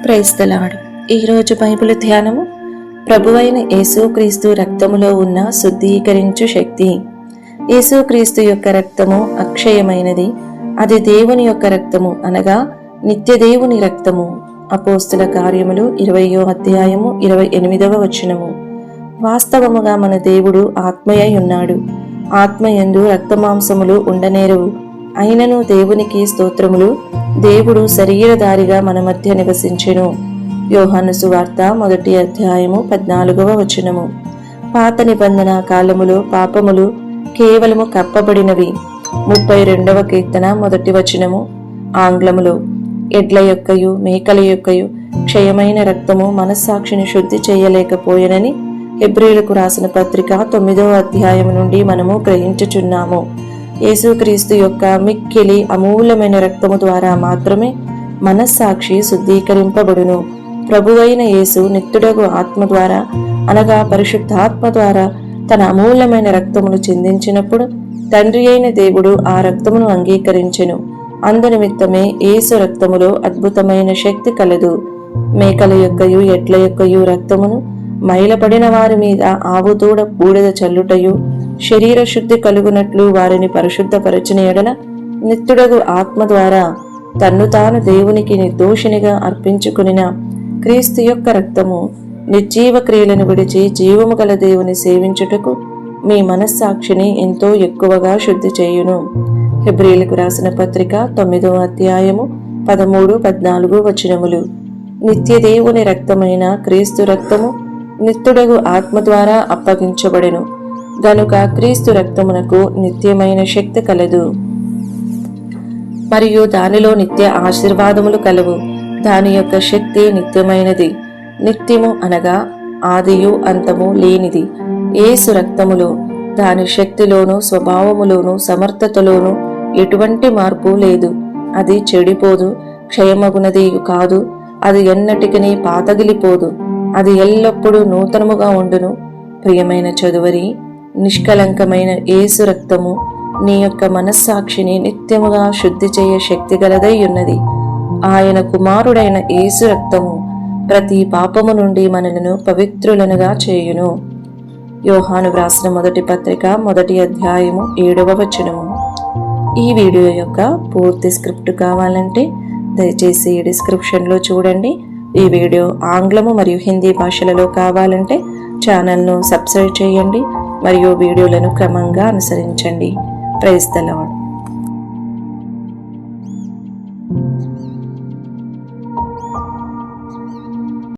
Praise the lord. ఈరోజు Bible ధ్యానము ప్రభువైన యేసుక్రీస్తు రక్తములో ఉన్న శుద్ధీకరించు శక్తి. యేసుక్రీస్తు యొక్క రక్తము అక్షయమైనది, అది దేవుని యొక్క రక్తము అనగా నిత్య దేవుని రక్తము. అపోస్తుల కార్యములు 20వ అధ్యాయము 28వ వచనము. వాస్తవముగా మన దేవుడు ఆత్మయై ఉన్నాడు. ఆత్మయందు రక్తమాంసములు ఉండనేరవు. అయినను దేవునికి స్తోత్రములు, దేవుడు శరీరధారిగా మన మధ్య నివసించెను. యోహాను సువార్త 1వ అధ్యాయము 14వ వచనము. పాత నిబంధన కాలములో పాపములు కేవలము కప్పబడినవి. 32వ కీర్తన 1వ వచనము ఆంగ్లములో. ఎడ్ల యొక్కయు మేకల యొక్కయు క్షయమైన రక్తము మనస్సాక్షిని శుద్ధి చేయలేకపోయెనని హెబ్రీయులకు రాసిన పత్రిక 9వ అధ్యాయం నుండి మనము గ్రహించుచున్నాము. యేసుక్రీస్తు యొక్క మిక్కిలి అమూల్యమైన రక్తము ద్వారా మాత్రమే మనస్సాక్షి శుద్ధీకరింపబడును. ప్రభువైన యేసు నిత్యుడగు ఆత్మ ద్వారా అనగా పరిశుద్ధాత్మ ద్వారా తన అమూల్యమైన రక్తమును చిందించినప్పుడు తండ్రి అయిన దేవుడు ఆ రక్తమును అంగీకరించెను. అందునిమిత్తమే యేసు రక్తములో అద్భుతమైన శక్తి కలదు. మేకల యొక్కయు ఎడ్ల యొక్కయు రక్తమును మైలపడిన వారి మీద ఆవుదూడ బూడిద చల్లుటయు శరీర శుద్ధి కలుగునట్లు వారిని పరిశుద్ధపరచిన ఎడల నిత్యుడగు ఆత్మ ద్వారా తన్ను తాను దేవునికి నిర్దోషినిగా అర్పించుకునిన క్రీస్తు యొక్క రక్తము నిర్జీవ క్రియలను విడిచి జీవము గల దేవుని సేవించుటకు మీ మనస్సాక్షిని ఎంతో ఎక్కువగా శుద్ధి చేయును. హెబ్రీయులకు రాసిన పత్రిక 9వ అధ్యాయము 13, 14 వచనములు. నిత్య దేవుని రక్తమైన క్రీస్తు రక్తము నిత్యుడగు ఆత్మ ద్వారా అప్పగించబడెను గనుక క్రీస్తు రక్తమునకు నిత్యమైన శక్తి కలదు మరియు దానిలో నిత్య ఆశీర్వాదములు కలవు. దాని యొక్క శక్తి నిత్యమైనది. నిత్యము అనగా ఆదియు అంతము లేనిది. యేసు రక్తములో దాని శక్తిలోను స్వభావములోను సమర్థతలోను ఎటువంటి మార్పు లేదు. అది చెడిపోదు, క్షయమగునది కాదు. అది ఎన్నటికీ పాతగిలిపోదు. అది ఎల్లప్పుడూ నూతనముగా ఉండును. ప్రియమైన చదువరి, నిష్కలంకమైన యేసు రక్తము నీ యొక్క మనస్సాక్షిని నిత్యముగా శుద్ధి చేయ శక్తి గలదై ఉన్నది. ఆయన కుమారుడైన యేసు రక్తము ప్రతి పాపము నుండి మనలను పవిత్రులనుగా చేయును. యోహాను వ్రాసిన మొదటి పత్రిక 1వ అధ్యాయము 7వ వచనము. ఈ వీడియో యొక్క పూర్తి స్క్రిప్ట్ కావాలంటే దయచేసి డిస్క్రిప్షన్లో చూడండి. ఈ వీడియో ఆంగ్లము మరియు హిందీ భాషలలో కావాలంటే ఛానల్ను సబ్స్క్రైబ్ చేయండి మరియు వీడియోలను క్రమంగా అనుసరించండి. Praise the lord.